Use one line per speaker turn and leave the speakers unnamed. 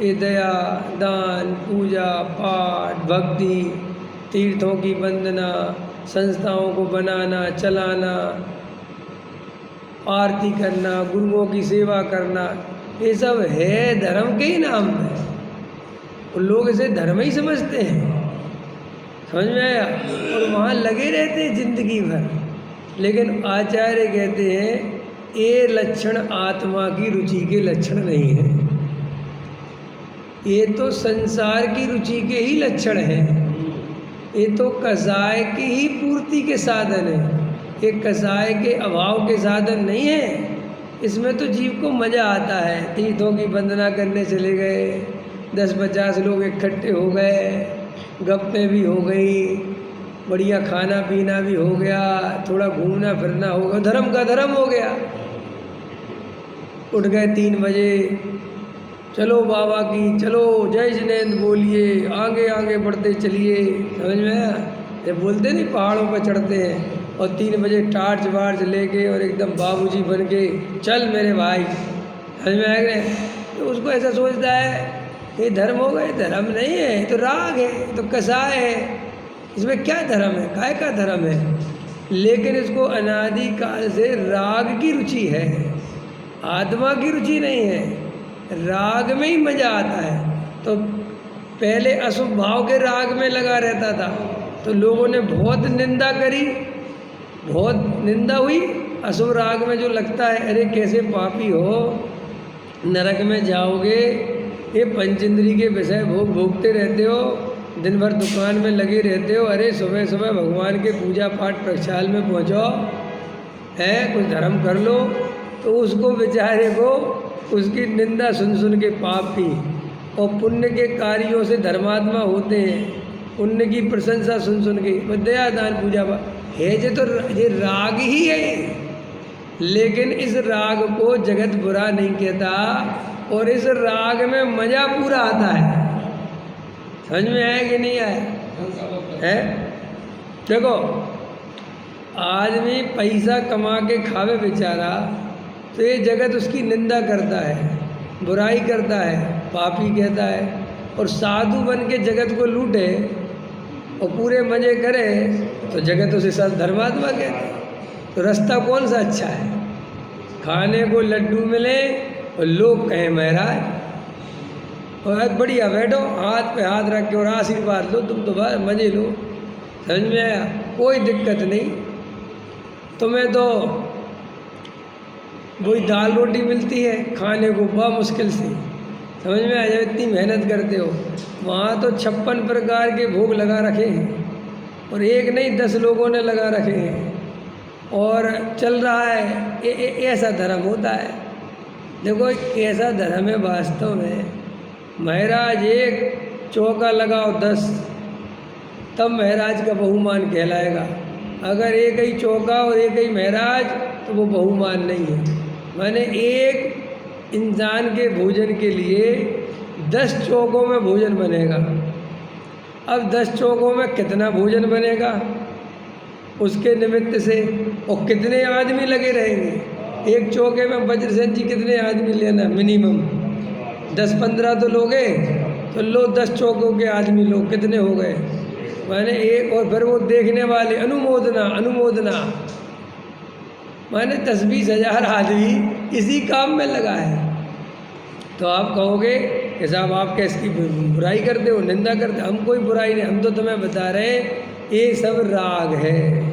ये दया, दान, पूजा पाठ, भक्ति, तीर्थों की वंदना, संस्थाओं को बनाना चलाना, आरती करना, गुरुओं की सेवा करना, ये सब है धर्म के ही नाम पे। और लोग इसे धर्म ही समझते हैं, समझ में आया? और वहाँ लगे रहते हैं जिंदगी भर। लेकिन आचार्य कहते हैं ये लक्षण आत्मा की रुचि के लक्षण नहीं है, ये तो संसार की रुचि के ही लक्षण हैं। ये तो कसाय की ही पूर्ति के साधन है, ये कसाय के अभाव के साधन नहीं है। इसमें तो जीव को मज़ा आता है। तीर्थों की वंदना करने चले गए, 10-50 लोग इकट्ठे हो गए, गप्पें भी हो गई, बढ़िया खाना पीना भी हो गया, थोड़ा घूमना फिरना हो गया, धर्म का धर्म हो गया। उठ गए 3 बजे, चलो बाबा की, चलो जय जिनेंद्र बोलिए, आगे आगे बढ़ते चलिए, समझ में आया? ये बोलते नहीं पहाड़ों पर चढ़ते हैं और 3 बजे टार्च वार्च लेके और एकदम बाबूजी बन के चल मेरे भाई, समझ में आ गए? तो उसको ऐसा सोचता है ये धर्म होगा, ये धर्म नहीं है, ये तो राग है, ये तो कसाय है, इसमें क्या धर्म है, काय का धर्म है? लेकिन इसको अनादि काल से राग की रुचि है, आत्मा की रुचि नहीं है। राग में ही मज़ा आता है। तो पहले अशुभ भाव के राग में लगा रहता था, तो लोगों ने बहुत निंदा करी, बहुत निंदा हुई। अशुभ राग में जो लगता है अरे कैसे पापी हो, नरक में जाओगे, ये पंचेंद्री के विषय भोग भोगते रहते हो, दिन भर दुकान में लगे रहते हो, अरे सुबह सुबह भगवान के पूजा पाठ प्रक्षाल में पहुँचो, है कुछ धर्म कर लो। तो उसको बेचारे को उसकी निंदा सुन सुन के पापी और पुण्य के कार्यों से धर्मात्मा होते हैं, पुण्य की प्रशंसा सुन सुन के दया दान पूजा है जो, तो ये राग ही है। लेकिन इस राग को जगत बुरा नहीं कहता और इस राग में मज़ा पूरा आता है। समझ में आया कि नहीं आया है? देखो आदमी पैसा कमा के खावे बेचारा, तो ये जगत उसकी निंदा करता है, बुराई करता है, पापी कहता है। और साधु बन के जगत को लूटे और पूरे मज़े करे तो जगत उसे सब धर्मात्मा कहते हैं। तो रास्ता कौन सा अच्छा है? खाने को लड्डू मिले और लोग कहें महाराज, और बढ़िया बैठो हाथ पे हाथ रख के और आशीर्वाद लो, तुम तो बस मज़े लो, समझ में आया? कोई दिक्कत नहीं। तुम्हें तो वही दाल रोटी मिलती है खाने को बड़ा मुश्किल से, समझ में आ जाए? इतनी मेहनत करते हो, वहाँ तो 56 प्रकार के भोग लगा रखे हैं, और एक नहीं 10 लोगों ने लगा रखे हैं, और चल रहा है। ऐसा धर्म होता है। देखो कैसा धर्म है वास्तव में। महाराज एक चौका लगाओ 10, तब महाराज का बहुमान कहलाएगा। अगर एक ही चौका और एक ही महाराज तो वो बहुमान नहीं है। मैंने एक इंसान के भोजन के लिए 10 चौकों में भोजन बनेगा। अब 10 चौकों में कितना भोजन बनेगा उसके निमित्त से, और कितने आदमी लगे रहेंगे एक चौके में? वज्रसेन जी कितने आदमी लेना? मिनिमम 10-15 तो लोगे, तो लो 10 चौकों के आदमी लोग कितने हो गए? मैंने एक, और फिर वो देखने वाले अनुमोदना मैंने 10-20 हज़ार आदमी इसी काम में लगा है। तो आप कहोगे कि साहब आप कैसी बुराई करते हो, निंदा करते हो? हम कोई बुराई नहीं, हम तो तुम्हें बता रहे हैं ये सब राग है।